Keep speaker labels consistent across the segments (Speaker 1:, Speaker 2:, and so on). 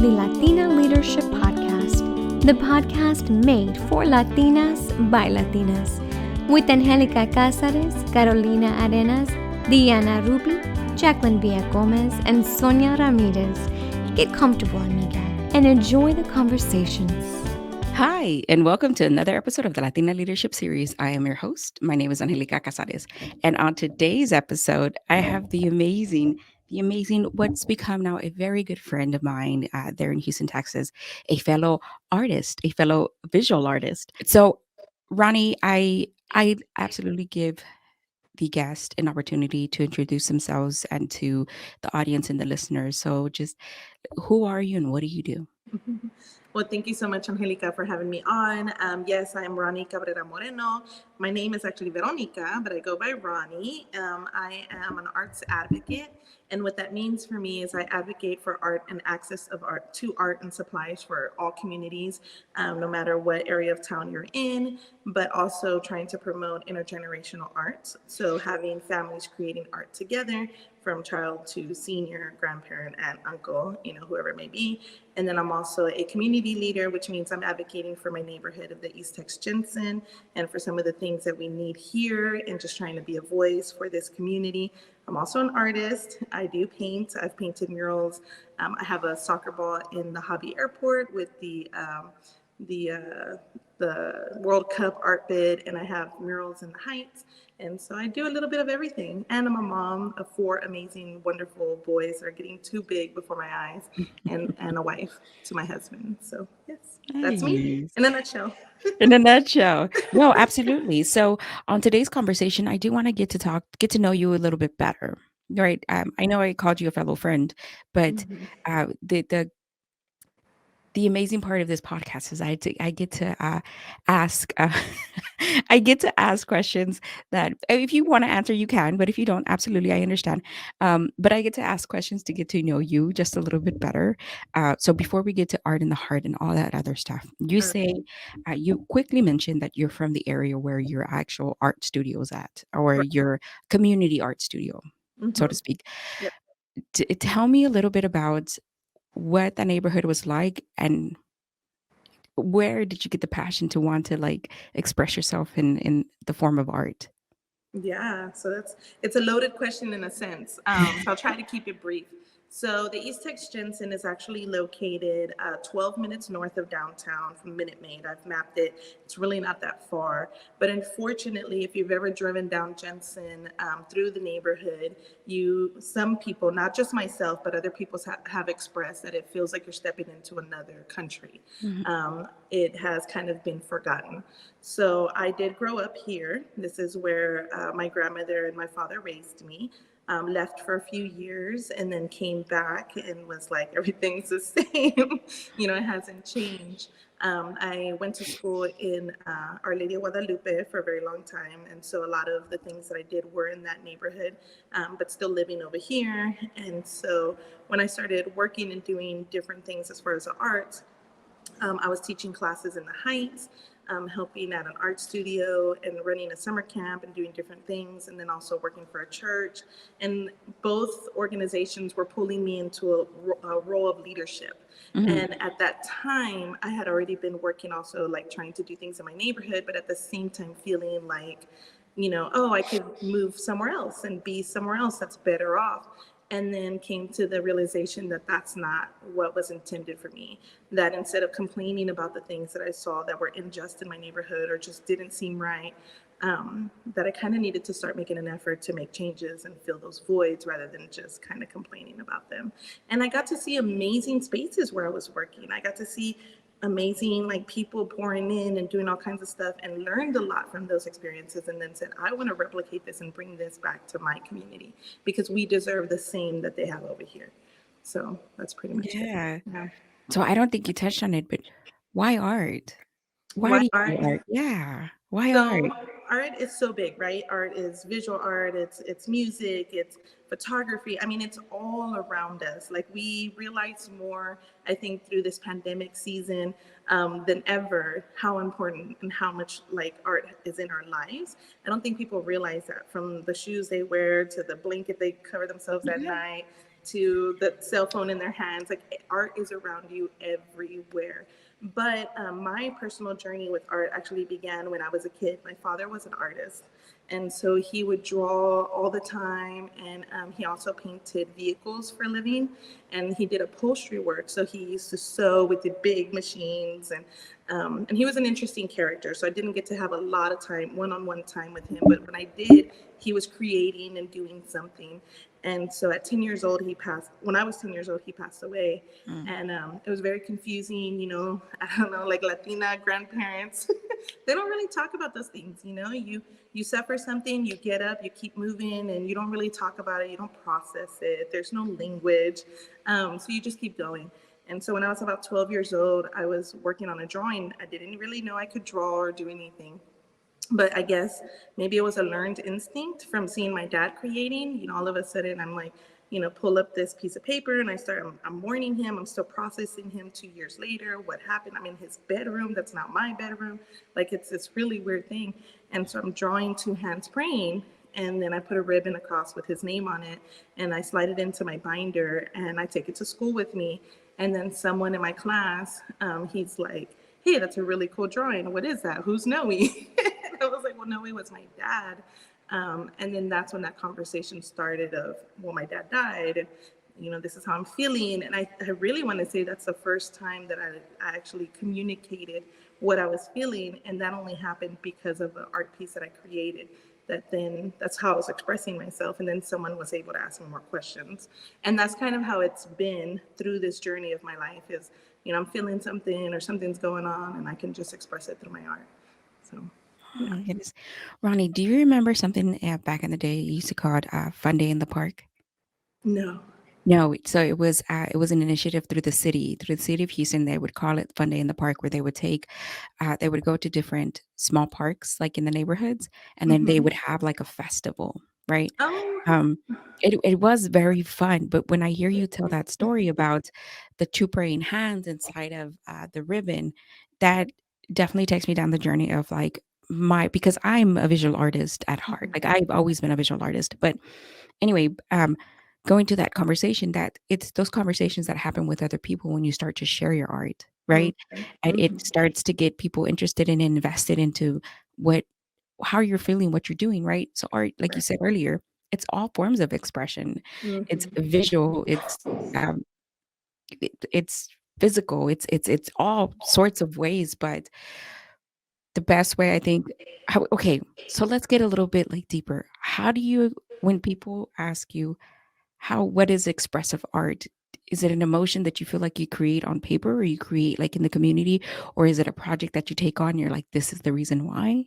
Speaker 1: the Latina Leadership Podcast, the podcast made for Latinas by Latinas, with Anjelica Cázares, Carolina Arenas, Diana Ruby, Jacqueline Villa Gomez, and Sonia Ramirez. Get comfortable, amiga, and enjoy the conversations.
Speaker 2: Hi, and welcome to another episode of the Latina Leadership Series. I am your host. My name is Anjelica Cázares. And on today's episode, I have the amazing, what's become now a very good friend of mine there in Houston, Texas, a fellow artist, a fellow visual artist. So, Roni, I absolutely give the guest an opportunity to introduce themselves and to the audience and the listeners. So, just who are you and what do you do?
Speaker 3: Well, thank you so much, Angelica, for having me on. Yes, I'm Roni Cabrera Moreno. My name is actually Veronica, but I go by Roni. I am an arts advocate. And what that means for me is I advocate for art and access of art to art and supplies for all communities, no matter what area of town you're in, but also trying to promote intergenerational arts. So having families creating art together from child to senior, grandparent, aunt, uncle, whoever it may be. And then I'm also a community leader, which means I'm advocating for my neighborhood of the East Tex Jensen and for some of the things that we need here and just trying to be a voice for this community. I'm also an artist. I do paint. I've painted murals. I have a soccer ball in the Hobby Airport with the World Cup art bid, and I have murals in the Heights. And so I do a little bit of everything. And I'm a mom of 4 amazing, wonderful boys that are getting too big before my eyes, and a wife to my husband. So yes, that's me
Speaker 2: Nice.
Speaker 3: in a nutshell.
Speaker 2: In a nutshell. No, absolutely. So on today's conversation, I do want to get to know you a little bit better. Right. I know I called you a fellow friend, but the amazing part of this podcast is I get to ask I get to ask questions that if you want to answer you can, but if you don't, absolutely I understand. But I get to ask questions to get to know you just a little bit better. So before we get to art in the heart and all that other stuff,
Speaker 3: All right.
Speaker 2: you quickly mentioned that you're from the area where your actual art studio is at, or
Speaker 3: Right.
Speaker 2: your community art studio, so to
Speaker 3: Mm-hmm.
Speaker 2: speak.
Speaker 3: Yep.
Speaker 2: Tell me a little bit about what the neighborhood was like and where did you get the passion to want to like express yourself in the form of art?
Speaker 3: Yeah, so it's a loaded question in a sense. So I'll try to keep it brief. So the East Tex Jensen is actually located 12 minutes north of downtown from Minute Maid. I've mapped it. It's really not that far. But unfortunately, if you've ever driven down Jensen through the neighborhood, some people, not just myself, but other people have expressed that it feels like you're stepping into another country.
Speaker 2: Mhm.
Speaker 3: It has kind of been forgotten. So I did grow up here. This is where my grandmother and my father raised me. Left for a few years and then came back and was like, everything's the same. It hasn't changed. I went to school in Our Lady of Guadalupe for a very long time. And so a lot of the things that I did were in that neighborhood, but still living over here. And so when I started working and doing different things as far as the arts, I was teaching classes in the Heights, helping at an art studio and running a summer camp and doing different things, and then also working for a church. And both organizations were pulling me into a role of leadership.
Speaker 2: Mhm.
Speaker 3: And at that time, I had already been working also like trying to do things in my neighborhood, but at the same time feeling like, oh, I could move somewhere else and be somewhere else that's better off. And then came to the realization that that's not what was intended for me. That instead of complaining about the things that I saw that were unjust in my neighborhood or just didn't seem right, that I kind of needed to start making an effort to make changes and fill those voids rather than just kind of complaining about them. And I got to see amazing spaces where I was working. I got to see amazing like people pouring in and doing all kinds of stuff and learned a lot from those experiences, and then said, I want to replicate this and bring this back to my community because we deserve the same that they have over here. So that's pretty much it.
Speaker 2: Yeah.
Speaker 3: Yeah.
Speaker 2: So I don't think you touched on it, but why art? Why
Speaker 3: Why
Speaker 2: do you
Speaker 3: art?
Speaker 2: do art? Yeah. Why art?
Speaker 3: So art is so big, right? Art is visual art, it's music, it's photography. I mean, it's all around us. Like we realize more, I think, through this pandemic season than ever how important and how much like art is in our lives. I don't think people realize that, from the shoes they wear to the blanket they cover themselves at
Speaker 2: Yeah.
Speaker 3: night. to the cell phone in their hands. Like art is around you everywhere. But my personal journey with art actually began when I was a kid. My father was an artist. And so he would draw all the time. And he also painted vehicles for a living. And he did upholstery work. So he used to sew with the big machines. And he was an interesting character. So I didn't get to have a lot of time, one-on-one time with him. But when I did, he was creating and doing something. And so at 10 years old, he passed. When I was 10 years old, he passed away.
Speaker 2: Mm.
Speaker 3: And it was very confusing, I don't know, like Latina grandparents, they don't really talk about those things. You suffer something, you get up, you keep moving, and you don't really talk about it. You don't process it. There's no language. So you just keep going. And so when I was about 12 years old, I was working on a drawing. I didn't really know I could draw or do anything. But I guess maybe it was a learned instinct from seeing my dad creating. All of a sudden I'm like, pull up this piece of paper and I'm mourning him. I'm still processing him 2 years later. What happened? I'm in his bedroom. That's not my bedroom. Like it's this really weird thing. And so I'm drawing two hands praying. And then I put a ribbon across with his name on it. And I slide it into my binder and I take it to school with me. And then someone in my class, he's like, hey, that's a really cool drawing. What is that? Who's Noe? I was like, well, Noe was my dad. And then that's when that conversation started of, well, my dad died. And, this is how I'm feeling. And I really want to say that's the first time that I actually communicated what I was feeling. And that only happened because of an art piece that I created. That's how I was expressing myself. And then someone was able to ask me more questions. And that's kind of how it's been through this journey of my life is, I'm feeling something or something's going on and I can just express it through my art. So,
Speaker 2: Oh my goodness. Ronnie, do you remember something back in the day you used to call it Fun Day in the Park?
Speaker 3: no.
Speaker 2: No, so it was an initiative through the city of Houston. They would call it Fun Day in the Park, where they would go to different small parks, like in the neighborhoods, and then they
Speaker 3: Mm-hmm.
Speaker 2: would have like a festival, right?
Speaker 3: Oh,
Speaker 2: Um, it was very fun, but when I hear you tell that story about the two praying hands inside of the ribbon, that definitely takes me down the journey of like because I'm a visual artist at heart.
Speaker 3: mm-hmm.
Speaker 2: Like I've always been a visual artist, but anyway, going to that conversation, that it's those conversations that happen with other people when you start to share your art, right? And it
Speaker 3: Mm-hmm.
Speaker 2: starts to get people interested and invested into what how you're feeling, what you're doing, right? So art, like you
Speaker 3: Right.
Speaker 2: said earlier, it's all forms of expression. It's
Speaker 3: Mm-hmm.
Speaker 2: visual, it's physical, it's all sorts of ways, but the best way I think okay, so let's get a little bit like deeper. How do you when people ask you what is expressive art? Is it an emotion that you feel like you create on paper or you create like in the community? Or is it a project that you take on? You're like, this is the reason why?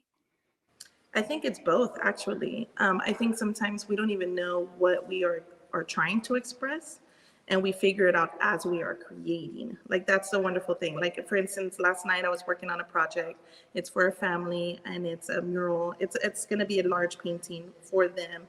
Speaker 3: I think it's both, actually. I think sometimes we don't even know what we are trying to express, and we figure it out as we are creating. Like that's the wonderful thing. Like for instance, last night I was working on a project. It's for a family, and it's a mural. It's going to be a large painting for them.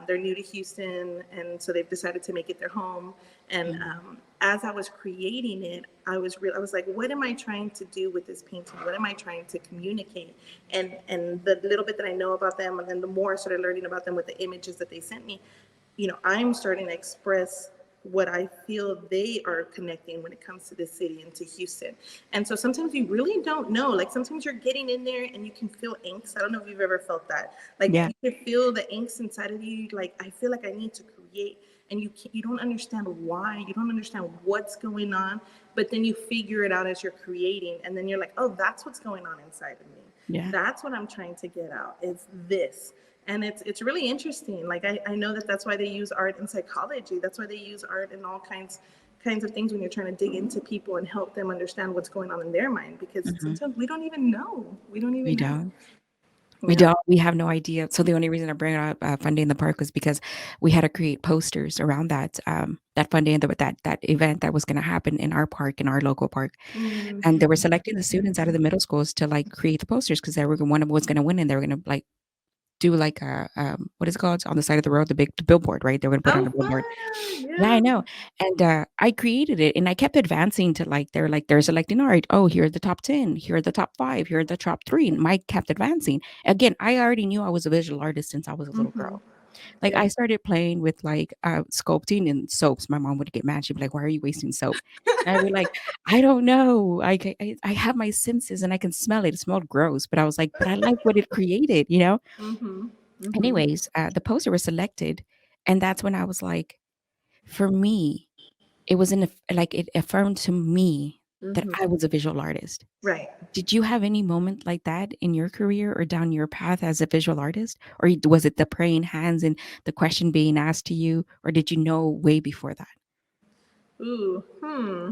Speaker 3: They're new to Houston, and so they've decided to make it their home. And
Speaker 2: Mm,
Speaker 3: as I was creating it, I was like, what am I trying to do with this painting? What am I trying to communicate? And the little bit that I know about them, and then the more I started learning about them with the images that they sent me, I'm starting to express what I feel they are connecting when it comes to the city and to Houston. And so sometimes you really don't know. Like sometimes you're getting in there and you can feel angst. I don't know if you've ever felt that. Like
Speaker 2: yeah.
Speaker 3: you can feel the angst inside of you. Like I feel like I need to create, and you don't understand why. You don't understand what's going on. But then you figure it out as you're creating, and then you're like, oh, that's what's going on inside of me.
Speaker 2: Yeah.
Speaker 3: That's what I'm trying to get out. It's this. And it's really interesting. Like I know that that's why they use art in psychology. That's why they use art in all kinds of things when you're trying to dig into people and help them understand what's going on in their mind, because
Speaker 2: Mhm.
Speaker 3: sometimes we don't even know. We don't
Speaker 2: We
Speaker 3: even know.
Speaker 2: don't. We
Speaker 3: Yeah.
Speaker 2: don't. We have no idea. So the only reason I bring up Fun Day in the Park was because we had to create posters around that Fun Day and that event that was going to happen in our park, in our local park. And they were
Speaker 3: Mm-hmm.
Speaker 2: selecting the students out of the middle schools to like create the posters because they were one of them was going to win and they were going to like do like a what is it called on the side of the road, the billboard, right? They were going to put on
Speaker 3: Oh,
Speaker 2: a billboard.
Speaker 3: fun.
Speaker 2: Yeah, I
Speaker 3: Yeah.
Speaker 2: know. And I created it and I kept advancing to like they're selecting art. Oh, here are the top 10, here are the top 5, here are the top 3. And Mike kept advancing. Again, I already knew I was a visual artist since I was a little
Speaker 3: Mm-hmm.
Speaker 2: girl. Like
Speaker 3: Yeah.
Speaker 2: I started playing with like sculpting and soaps. My mom would get mad. She'd be like, "Why are you wasting soap?" And I'd be like, "I don't know. I have my senses and I can smell it. It smelled gross, but I was like, but I like what it created, you know."
Speaker 3: Mm-hmm. Mm-hmm.
Speaker 2: Anyways, the poster was selected, and that's when I was like, for me, it was like it affirmed to me that
Speaker 3: Mm-hmm.
Speaker 2: I was a visual artist.
Speaker 3: Right.
Speaker 2: Did you have any moment like that in your career or down your path as a visual artist? Or was it the praying hands and the question being asked to you? Or did you know way before that?
Speaker 3: Ooh. Hmm.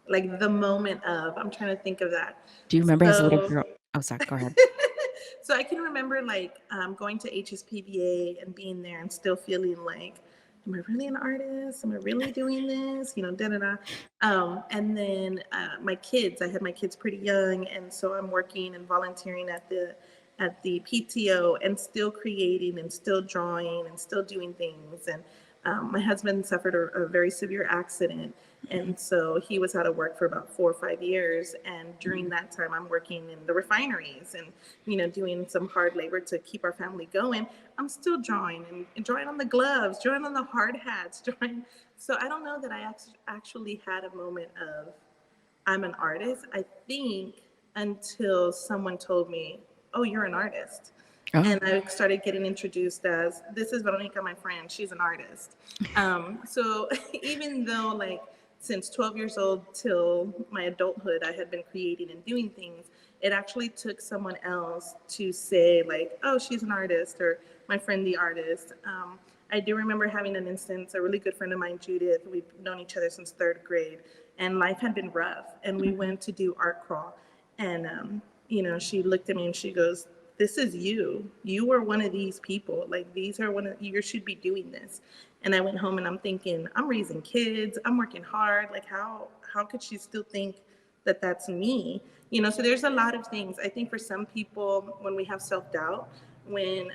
Speaker 3: Like the moment of. I'm trying to think of that.
Speaker 2: Do you remember as a little
Speaker 3: So
Speaker 2: girl? Oh, sorry, go ahead.
Speaker 3: so I can remember like going to HSPVA and being there and still feeling like, am I really an artist? Am I really doing this? You know, da da da. And then my kids, I had my kids pretty young, and so I'm working and volunteering at the PTO and still creating and still drawing and still doing things. And my husband suffered a very severe accident, and so he was out of work for about 4 or 5 years. And during that time, I'm working in the refineries and, you know, doing some hard labor to keep our family going. I'm still drawing and drawing on the gloves, drawing on the hard hats, drawing. So I don't know that I actually had a moment of I'm an artist. I think until someone told me, "Oh, you're an artist."
Speaker 2: Oh,
Speaker 3: And I started getting introduced as, "This is Veronica, my friend. She's an artist." So even though, like, since 12 years old till my adulthood, I had been creating and doing things, it actually took someone else to say, like, "Oh, she's an artist," or "My friend, the artist." I do remember having an instance, a really good friend of mine, Judith, we've known each other since third grade, and life had been rough. And we went to do art crawl. And, you know, she looked at me and she goes, "This is you. You are one of these people. Like, these are one of, you should be doing this." And I went home and I'm thinking, I'm raising kids, I'm working hard. Like, how could she still think that that's me? You know, so there's a lot of things. I think for some people, when we have self doubt, when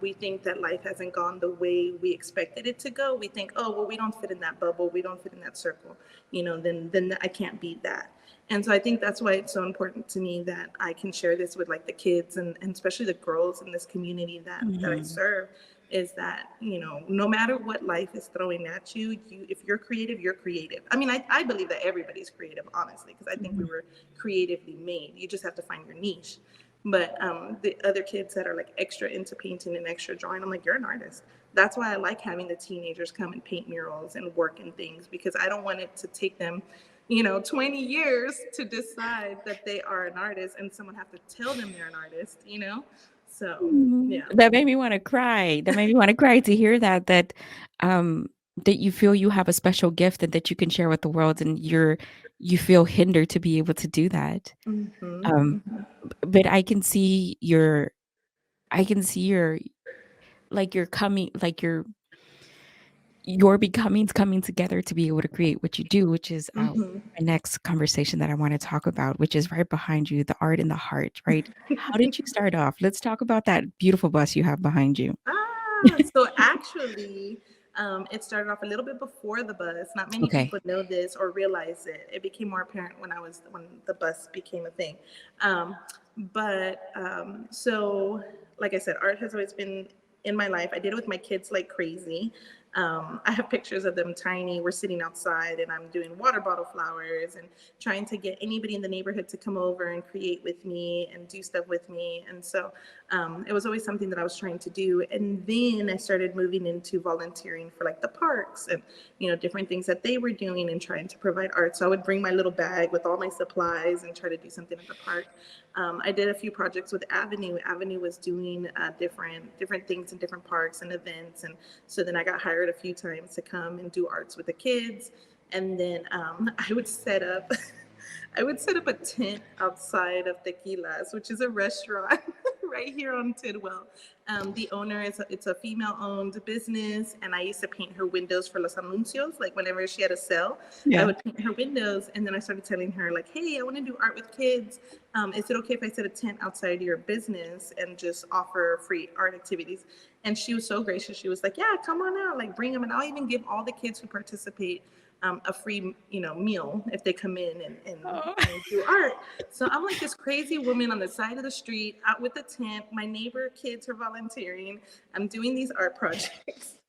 Speaker 3: we think that life hasn't gone the way we expected it to go, we think, "Oh, well, we don't fit in that bubble, we don't fit in that circle, you know, then I can't be that." And so I think that's why it's so important to me that I can share this with like the kids and especially the girls in this community that I
Speaker 2: mhm.
Speaker 3: serve, is that, you know, no matter what life is throwing at you, if you're creative, you're creative. I mean, I believe that everybody's creative, honestly, because I think we
Speaker 2: Mhm.
Speaker 3: were creatively made. You just have to find your niche. But the other kids that are like extra into painting and extra drawing, I'm like, "You're an artist." That's why I like having the teenagers come and paint murals and work in things, because I don't want it to take them, you know, 20 years to decide that they are an artist and someone have to tell them they're an artist, you know? So, yeah.
Speaker 2: That made me want to cry. That made me want to cry to hear um, that you feel you have a special gift and that you can share with the world, and you feel hindered to be able to do that.
Speaker 3: Mm-hmm.
Speaker 2: Um, but I can see your like you're coming like your becomings coming together to be able to create what you do, which is
Speaker 3: Mm-hmm.
Speaker 2: my next conversation that I want to talk about, which is right behind you, the art and the heart, right? How did you start off? Let's talk about that beautiful bus you have behind you.
Speaker 3: So actually, it started off a little bit before the bus. Not many
Speaker 2: Okay.
Speaker 3: people know this or realize it. It became more apparent when the bus became a thing. So, like I said, art has always been in my life. I did it with my kids like crazy. I have pictures of them tiny. We're sitting outside and I'm doing water bottle flowers and trying to get anybody in the neighborhood to come over and create with me and do stuff with me. And so it was always something that I was trying to do. And then I started moving into volunteering for like the parks and, you know, different things that they were doing and trying to provide art. So I would bring my little bag with all my supplies and try to do something at the park. I did a few projects with Avenue. Avenue was doing different things in different parks and events, and so then I got hired a few times to come and do arts with the kids. And then I would set up I would set up a tent outside of Tequilas, which is a restaurant right here on Tidwell. The owner it's a female-owned business, and I used to paint her windows for los anuncios. Like whenever she had a sale, I
Speaker 2: Yeah.
Speaker 3: would paint her windows, and then I started telling her like, "Hey, I want to do art with kids. Is it okay if I set a tent outside your business and just offer free art activities?" And she was so gracious. She was like, "Yeah, come on out, like bring them, and I'll even give all the kids who participate a free, meal if they come in
Speaker 2: Oh.
Speaker 3: and do art. So I'm like this crazy woman on the side of the street out with a tent. My neighbor kids are volunteering. I'm doing these art projects.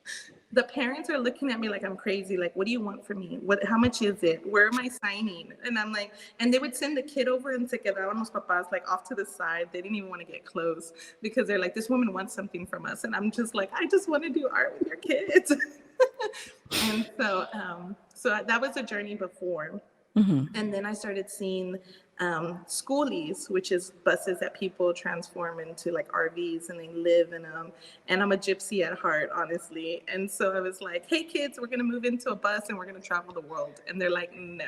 Speaker 3: The parents are looking at me like I'm crazy. Like, what do you want from me? How much is it? Where am I signing? And I'm like, and they would send the kid over and se quedaban los papás like off to the side. They didn't even want to get close because they're like, this woman wants something from us. And I'm just like, I just want to do art with your kids. And so that was a journey before.
Speaker 2: Mm-hmm.
Speaker 3: And then I started seeing schoolies, which is buses that people transform into like RVs and they live in them. And I'm a gypsy at heart, honestly. And so I was like, hey, kids, we're going to move into a bus and we're going to travel the world. And they're like, no.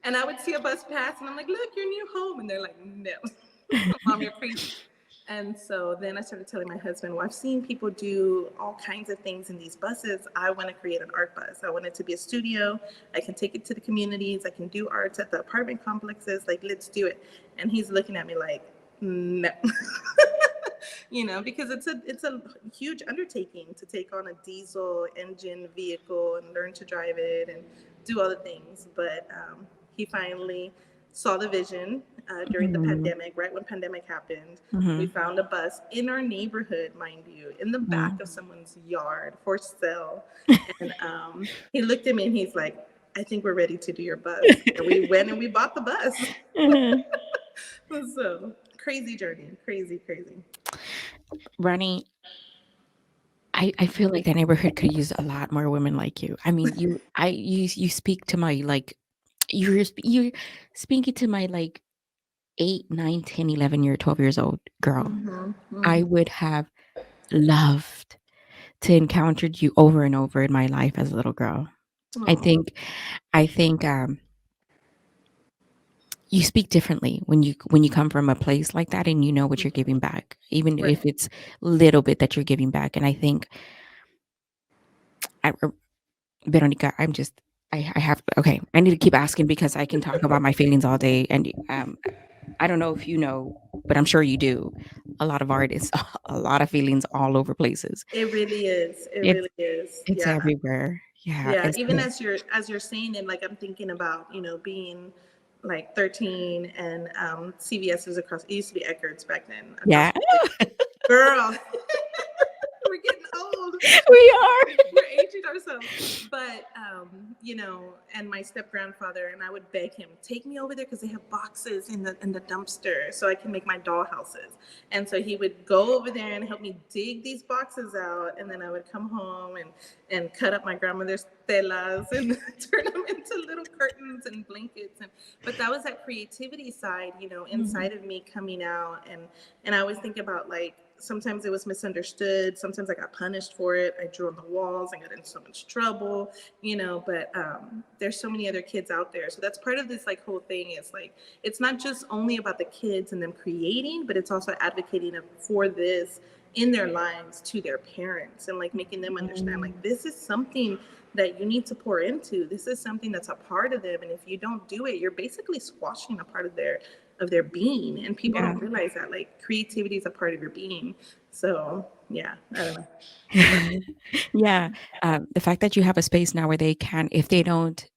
Speaker 3: And I would see a bus pass and I'm like, look, your new home. And they're like, no, Mom, you're crazy. And so then I started telling my husband, well, I've seen people do all kinds of things in these buses. I want to create an art bus. I want it to be a studio. I can take it to the communities. I can do arts at the apartment complexes. Like, let's do it. And he's looking at me like, no. Because it's a huge undertaking to take on a diesel engine vehicle and learn to drive it and do all the things. But he finally saw the vision during the pandemic, right when pandemic happened.
Speaker 2: Mm-hmm.
Speaker 3: We found a bus in our neighborhood, mind you, in the back of someone's yard for sale. And he looked at me and he's like, I think we're ready to do your bus. And we went and we bought the bus. Mm-hmm. So crazy journey, crazy.
Speaker 2: Roni, I feel like that neighborhood could use a lot more women like you. I mean, you speak to my like you're speaking to my like 8, 9, 10, 11 year 12 years old girl. I would have loved to encounter you over and over in my life as a little girl. I think you speak differently when you come from a place like that and you know what you're giving back, even if it's little bit that you're giving back. And I think Veronica, I have, okay, I need to keep asking because I can talk about my feelings all day. And I don't know if you know, but I'm sure you do. A lot of art is a lot of feelings all over places.
Speaker 3: It really is.
Speaker 2: It's
Speaker 3: Yeah.
Speaker 2: everywhere. Yeah.
Speaker 3: Yeah. Even as you're saying it, like I'm thinking about, being like 13 and CVS is across. It used to be Eckerd's back then.
Speaker 2: Yeah.
Speaker 3: Girl. We're getting old.
Speaker 2: We are.
Speaker 3: We're aging ourselves. But, and my step grandfather, and I would beg him, take me over there because they have boxes in the dumpster so I can make my doll houses. And so he would go over there and help me dig these boxes out. And then I would come home and cut up my grandmother's telas and turn them into little curtains and blankets. But that was that creativity side, inside of me coming out. And I always think about like, sometimes it was misunderstood. Sometimes I got punished for it. I drew on the walls. I got in so much trouble, but there's so many other kids out there. So that's part of this like whole thing is like, it's not just only about the kids and them creating, but it's also advocating for this in their lives to their parents and like making them understand like, this is something that you need to pour into. This is something that's a part of them. And if you don't do it, you're basically squashing a part of their being, and people don't realize that like creativity is a part of your being. So yeah, I don't know.
Speaker 2: Yeah, the fact that you have a space now where they can, if they don't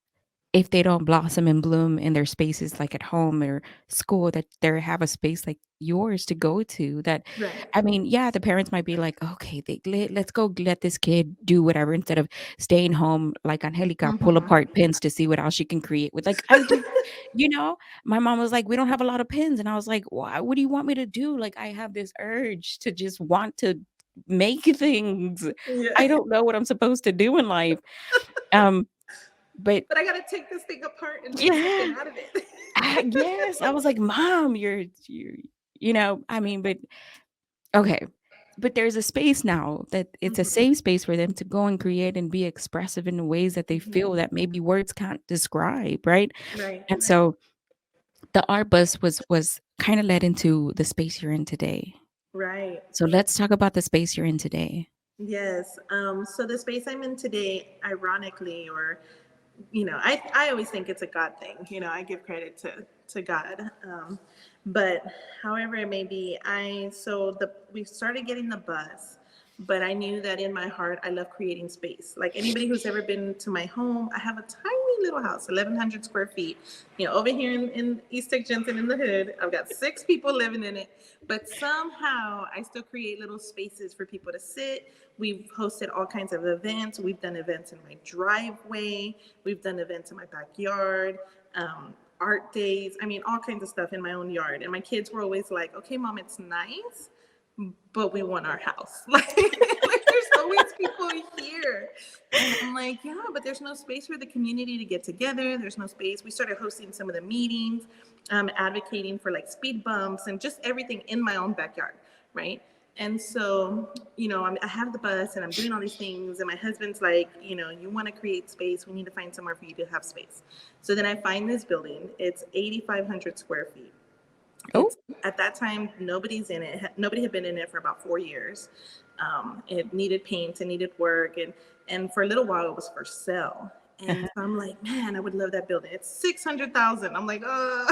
Speaker 2: blossom and bloom in their spaces like at home or school, that they have a space like yours to go to. That I mean, yeah, the parents might be like, okay, let's go let this kid do whatever instead of staying home like Anjelica, pull apart pins to see what else she can create with. Like I just, my mom was like, we don't have a lot of pins, and I was like, why? What do you want me to do? Like I have this urge to just want to make things. I don't know what I'm supposed to do in life. But
Speaker 3: I gotta take this thing apart and make something out of it.
Speaker 2: yes, I was like, Mom, I mean, but okay. But there's a space now that it's a safe space for them to go and create and be expressive in the ways that they feel that maybe words can't describe, right? And so the art bus was kind of led into the space you're in today.
Speaker 3: Right.
Speaker 2: So let's talk about the space you're in today.
Speaker 3: Yes. So the space I'm in today, ironically, or I always think it's a God thing. I give credit to God. But however it may be, we started getting the bus. But I knew that in my heart, I love creating space. Like anybody who's ever been to my home, I have a tiny little house, 1,100 square feet. Over here in East Tech Jensen in the hood, I've got 6 people living in it. But somehow I still create little spaces for people to sit. We've hosted all kinds of events. We've done events in my driveway. We've done events in my backyard. Art days. I mean, all kinds of stuff in my own yard. And my kids were always like, okay, Mom, it's nice, but we want our house. Like there's always people here. And I'm like, yeah, but there's no space for the community to get together. There's no space. We started hosting some of the meetings, advocating for like speed bumps and just everything in my own backyard, right? And so, I have the bus and I'm doing all these things. And my husband's like, you want to create space. We need to find somewhere for you to have space. So then I find this building. It's 8,500 square feet.
Speaker 2: Oh.
Speaker 3: At that time, nobody's in it. Nobody had been in it for about 4 years. It needed paint, it needed work. And for a little while, it was for sale. And so I'm like, man, I would love that building. It's $600,000. I'm like, there's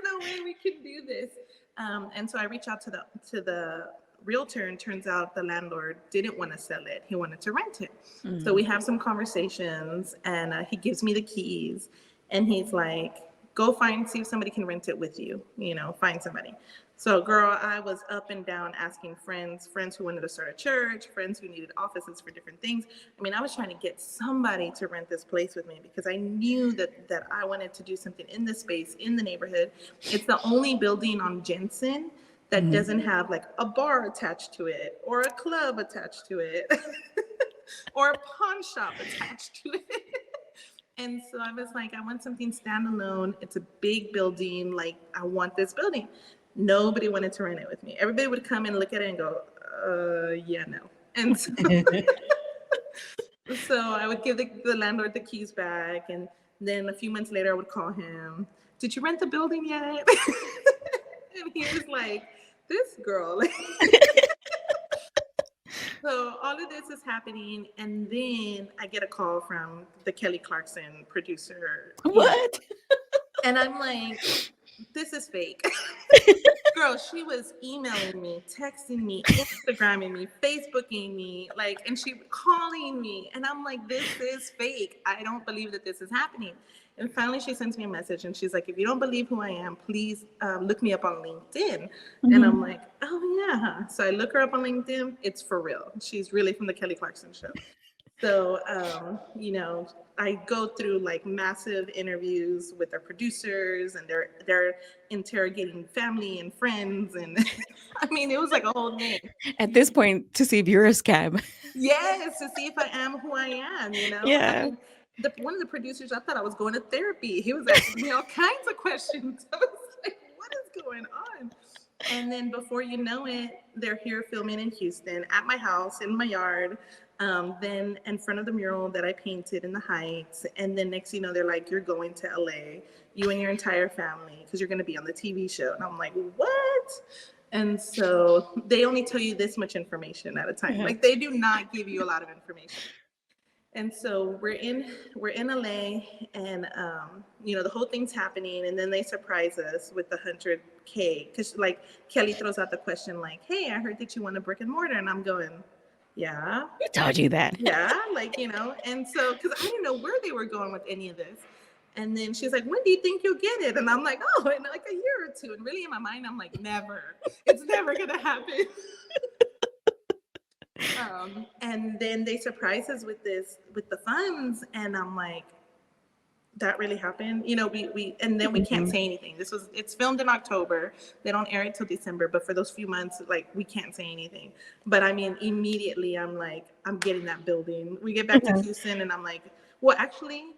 Speaker 3: no way we can do this. And so I reach out to the realtor, and turns out the landlord didn't want to sell it. He wanted to rent it. Mm-hmm. So we have some conversations, and he gives me the keys, and he's like, go see if somebody can rent it with you, find somebody. So girl, I was up and down asking friends who wanted to start a church, friends who needed offices for different things. I mean, I was trying to get somebody to rent this place with me because I knew that I wanted to do something in this space, in the neighborhood. It's the only building on Jensen that mm-hmm. doesn't have like a bar attached to it, or a club attached to it, or a pawn shop attached to it. And so I was like, I want something standalone. It's a big building. Like, I want this building. Nobody wanted to rent it with me. Everybody would come and look at it and go, yeah, no. And so, so I would give the landlord the keys back. And then a few months later, I would call him. Did you rent the building yet? And he was like, this girl. So all of this is happening, and then I get a call from the Kelly Clarkson producer.
Speaker 2: What?
Speaker 3: And I'm like, this is fake. Girl, she was emailing me, texting me, Instagramming me, Facebooking me, and she was calling me. And I'm like, this is fake. I don't believe that this is happening. And finally, she sends me a message, and she's like, if you don't believe who I am, please look me up on LinkedIn. Mm-hmm. And I'm like, oh, yeah. So I look her up on LinkedIn. It's for real. She's really from the Kelly Clarkson Show. So, I go through massive interviews with their producers, and they're interrogating family and friends. And I mean, it was like a whole thing.
Speaker 2: At this point, to see if you're a scam.
Speaker 3: Yes, to see if I am who I am,
Speaker 2: Yeah.
Speaker 3: I mean, one of the producers, I thought I was going to therapy. He was asking me all kinds of questions. I was like, what is going on? And then before you know it, they're here filming in Houston at my house, in my yard, then in front of the mural that I painted in the Heights. And then next, they're like, you're going to LA, you and your entire family, because you're going to be on the TV show. And I'm like, what? And so they only tell you this much information at a time. Mm-hmm. They do not give you a lot of information. And so we're in LA, and the whole thing's happening, and then they surprise us with the 100K, because Kelly throws out the question hey, I heard that you want a brick and mortar, and I'm going, yeah.
Speaker 2: Who told you that?
Speaker 3: Yeah, and so because I didn't know where they were going with any of this. And then she's like, when do you think you'll get it? And I'm like, oh, in a year or two. And really in my mind, I'm like, never. It's never gonna happen. And then they surprise us with the funds, and I'm like, that really happened? And then we can't say anything. It's filmed in October. They don't air it till December, but for those few months, we can't say anything. But I mean, immediately I'm like, I'm getting that building. We get back to Houston, and I'm like, well, actually,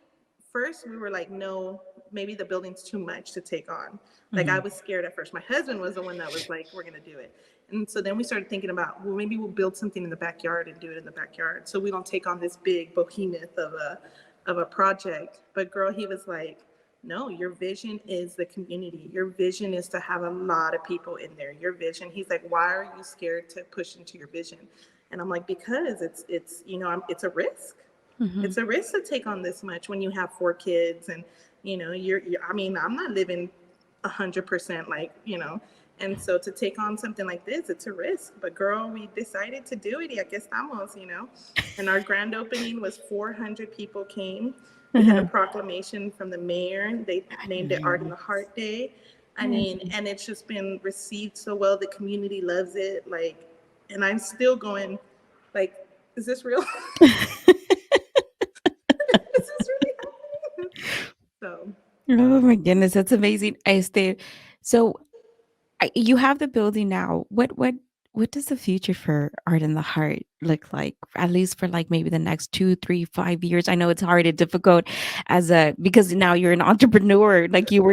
Speaker 3: first we were like, no, maybe the building's too much to take on. I was scared at first. My husband was the one that was like, we're gonna do it. And so then we started thinking about, well, maybe we'll build something in the backyard and do it in the backyard, so we don't take on this big behemoth of a project. But girl, he was like, no, your vision is the community. Your vision is to have a lot of people in there. Your vision. He's like, why are you scared to push into your vision? And I'm like, because it's it's a risk. Mm-hmm. It's a risk to take on this much when you have 4 kids, and you're I mean, I'm not living 100% And so to take on something like this, it's a risk. But girl, we decided to do it. Y aquí estamos, you know. And our grand opening was 400 people came. We had a
Speaker 2: Uh-huh.
Speaker 3: proclamation from the mayor. They named it Art in the Heart Day. I mean,
Speaker 2: Mhm.
Speaker 3: and it's just been received so well. The community loves it. Like, and I'm still going, like, is this real? Is this really happening? So
Speaker 2: Oh my goodness, that's amazing. So you have the building now. What does the future for Art in the Heart look like? At least for like maybe the next 2, 3, 5 years. I know it's hard and difficult because now you're an entrepreneur. Like you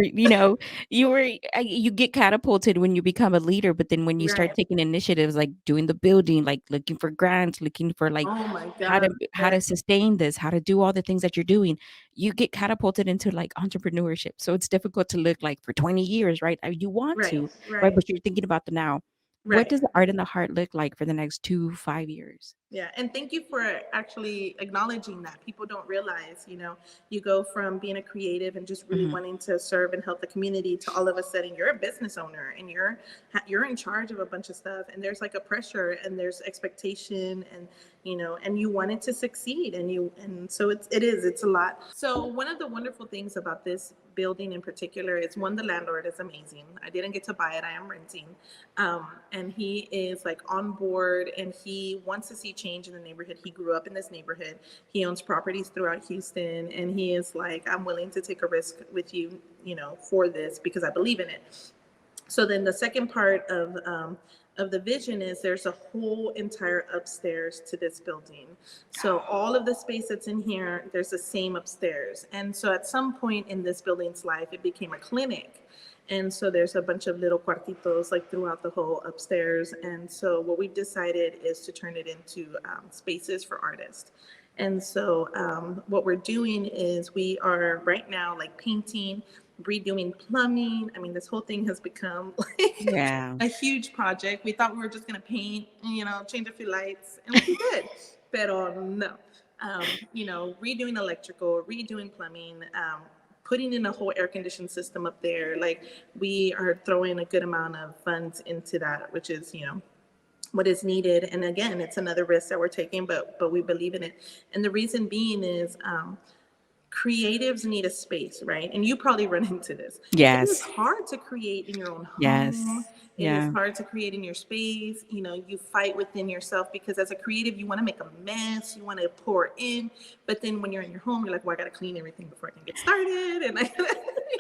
Speaker 2: get catapulted when you become a leader, but then when you start
Speaker 3: right.
Speaker 2: taking initiatives like doing the building, like looking for grants, looking for like
Speaker 3: Oh my
Speaker 2: how to
Speaker 3: God.
Speaker 2: how to
Speaker 3: Yes.
Speaker 2: sustain this, how to do all the things that you're doing, you get catapulted into like entrepreneurship. So it's difficult to look like for 20 years, right? You want
Speaker 3: Right.
Speaker 2: to, right?
Speaker 3: Right.
Speaker 2: But you're thinking about the now. What
Speaker 3: Right.
Speaker 2: does the Art in the Heart look like for the next 2, 5 years?
Speaker 3: Yeah, and thank you for actually acknowledging that. People don't realize, you know, you go from being a creative and just really
Speaker 2: Mhm.
Speaker 3: wanting to serve and help the community to all of a sudden you're a business owner and you're in charge of a bunch of stuff, and there's like a pressure and there's expectation, and you know, and you want it to succeed, and so it's a lot. So one of the wonderful things about this building in particular is, one, the landlord is amazing. I didn't get to buy it, I am renting. And he is like on board and he wants to see change in the neighborhood. He grew up in this neighborhood. He owns properties throughout Houston, and he is like, I'm willing to take a risk with you, you know, for this because I believe in it. So then the second part of the vision is there's a whole entire upstairs to this building. So all of the space that's in here, there's the same upstairs. And so at some point in this building's life, it became a clinic. And so there's a bunch of little cuartitos like throughout the whole upstairs. And so what we've decided is to turn it into spaces for artists. And so what we're doing is we are right now like painting, redoing plumbing. I mean, this whole thing has become like
Speaker 2: Yeah.
Speaker 3: a huge project. We thought we were just going to paint, you know, change a few lights, and we'll be good. But no. You know, redoing electrical, redoing plumbing, putting in a whole air conditioned system up there. Like, we are throwing a good amount of funds into that, which is, you know, what is needed. And again, it's another risk that we're taking, but we believe in it. And the reason being is creatives need a space, right? And you probably run into this. It is
Speaker 2: Yes.
Speaker 3: hard to create in your own home.
Speaker 2: Yes.
Speaker 3: It is
Speaker 2: Yeah.
Speaker 3: hard to create in your space. You know, you fight within yourself because as a creative, you want to make a mess, you want to pour in. But then when you're in your home, you're like, well, I got to clean everything before I can get started. And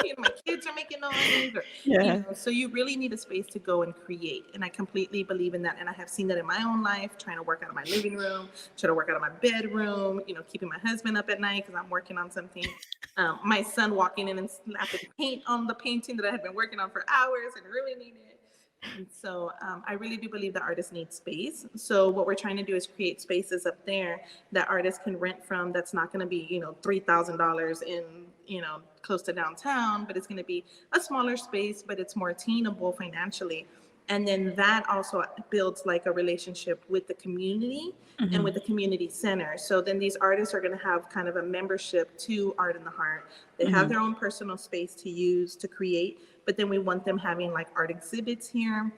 Speaker 3: you know, my kids are making noise, or, you
Speaker 2: Yeah.
Speaker 3: know, so you really need a space to go and create. And I completely believe in that. And I have seen that in my own life, trying to work out of my living room, trying to work out of my bedroom, you know, keeping my husband up at night because I'm working on something. My son walking in and slapping paint on the painting that I had been working on for hours and really needed. And so I really do believe that artists need space. So what we're trying to do is create spaces up there that artists can rent from. That's not going to be, you know, $3,000 in, you know, close to downtown, but it's going to be a smaller space, but it's more attainable financially. And then that also builds like a relationship with the community and with
Speaker 2: Mhm.
Speaker 3: the community center. So then these artists are going to have kind of a membership to Art in the Heart. They have
Speaker 2: Mhm.
Speaker 3: their own personal space to use to create, but then we want them having like art exhibits here.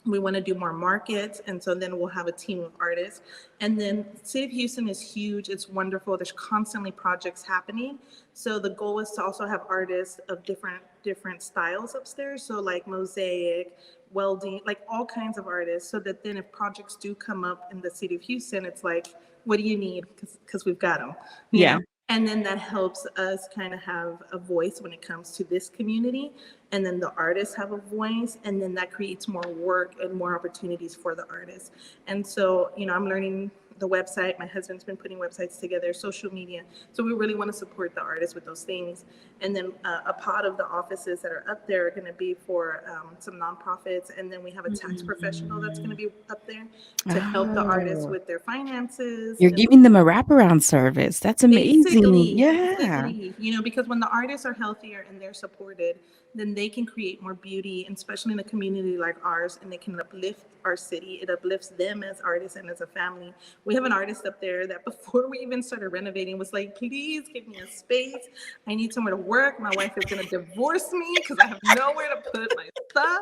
Speaker 3: We want to do more markets, and so then we'll have a team of artists. And then City of Houston is huge. It's wonderful. There's constantly projects happening. So the goal is to also have artists of different styles upstairs. So like mosaic, welding, like all kinds of artists. So that then if projects do come up in the City of Houston, it's like, what do you need? Because we've got them, you know.
Speaker 2: Yeah.
Speaker 3: And then that helps us kind of have a voice when it comes to this community. And then the artists have a voice, and then that creates more work and more opportunities for the artists. And so, you know, I'm learning the website. My husband's been putting websites together, social media. So we really want to support the artists with those things. And then a pot of the offices that are up there are going to be for some nonprofits. And then we have a tax professional that's going to
Speaker 2: Mm.
Speaker 3: be up there to help the artists
Speaker 2: Oh.
Speaker 3: with their finances.
Speaker 2: You're
Speaker 3: And
Speaker 2: giving them a wraparound service. That's amazing. Yeah.
Speaker 3: Basically, you know, because when the artists are healthier and they're supported, then they can create more beauty, and especially in a community like ours, and they can uplift our city. It uplifts them as artists and as a family. We have an artist up there that before we even started renovating was like, please give me a space. I need somewhere to work. My wife is going to divorce me because I have nowhere to put my stuff.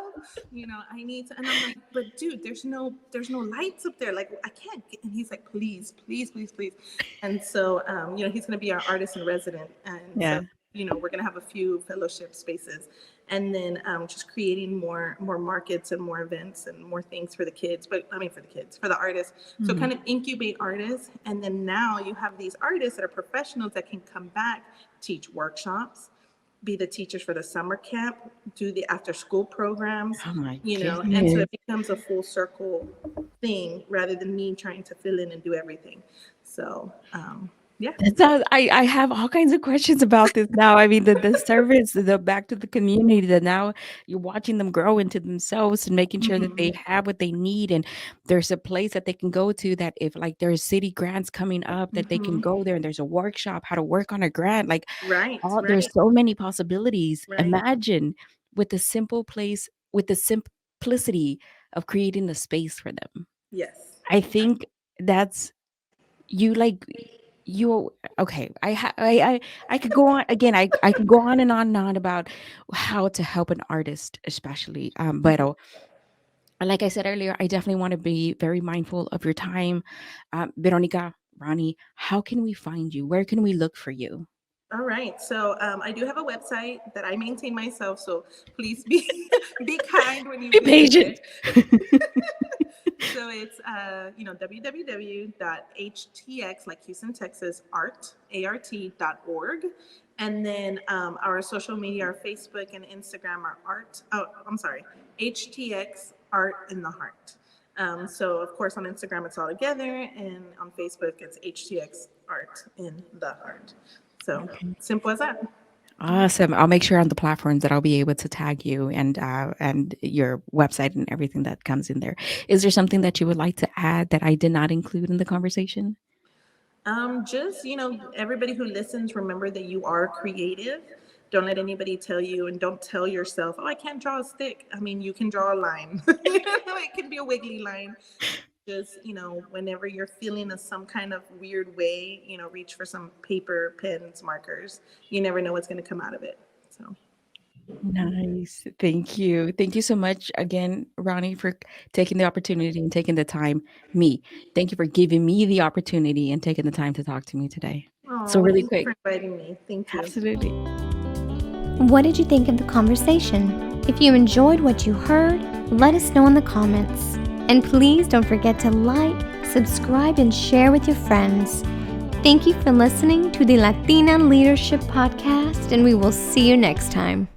Speaker 3: I need to, and I'm like, but dude, there's no lights up there. Like, I can't get, and he's like, please, please, please, please. And so, he's going to be our artist in resident. And
Speaker 2: Yeah.
Speaker 3: so, we're going to have a few fellowship spaces, and then just creating more markets and more events and more things for the kids, for the artists. So kind of incubate artists. And then now you have these artists that are professionals that can come back, teach workshops, be the teachers for the summer camp, do the after school programs,
Speaker 2: Oh my
Speaker 3: and so
Speaker 2: goodness.
Speaker 3: it becomes a full circle thing rather than me trying to fill in and do everything. So, yeah.
Speaker 2: That sounds, I have all kinds of questions about this now. I mean, the service, the back to the community, that now you're watching them grow into themselves and making sure that they have what they need. And there's a place that they can go to, that if like there's city grants coming up, that they can go there, and there's a workshop, how to work on a grant. Like,
Speaker 3: Right,
Speaker 2: there's
Speaker 3: right,
Speaker 2: so many possibilities.
Speaker 3: right.
Speaker 2: Imagine with the simple place, with the simplicity of creating the space for them.
Speaker 3: Yes.
Speaker 2: I think that's you like you okay. I could go on again. I could go on and on about how to help an artist, especially. But like I said earlier, I definitely want to be very mindful of your time. Veronica, Roni, how can we find you? Where can we look for you?
Speaker 3: All right. So I do have a website that I maintain myself. So please be be kind when you
Speaker 2: Be
Speaker 3: visit
Speaker 2: patient.
Speaker 3: it. So it's www.htx, like Houston, Texas, art.org. And then our social media, our Facebook and Instagram are HTX Art in the Heart. So of course on Instagram it's all together, and on Facebook it's HTX Art in the Heart. So simple as that.
Speaker 2: Awesome. I'll make sure on the platforms that I'll be able to tag you and your website and everything that comes in there. Is there something that you would like to add that I did not include in the conversation?
Speaker 3: Just, everybody who listens, remember that you are creative. Don't let anybody tell you, and don't tell yourself, oh, I can't draw a stick. I mean, you can draw a line. It can be a wiggly line. Just, whenever you're feeling some kind of weird way, reach for some paper, pens, markers. You never know what's going to come out of it. So.
Speaker 2: Nice. Thank you. Thank you so much again, Roni, for taking the opportunity and taking the time. Thank you for giving me the opportunity and taking the time to talk to me today. So
Speaker 3: Oh,
Speaker 2: really
Speaker 3: thank you
Speaker 2: quick.
Speaker 3: for inviting me. Thank you.
Speaker 2: Absolutely.
Speaker 1: What did you think of the conversation? If you enjoyed what you heard, let us know in the comments. And please don't forget to like, subscribe, and share with your friends. Thank you for listening to the Latina Leadership Podcast, and we will see you next time.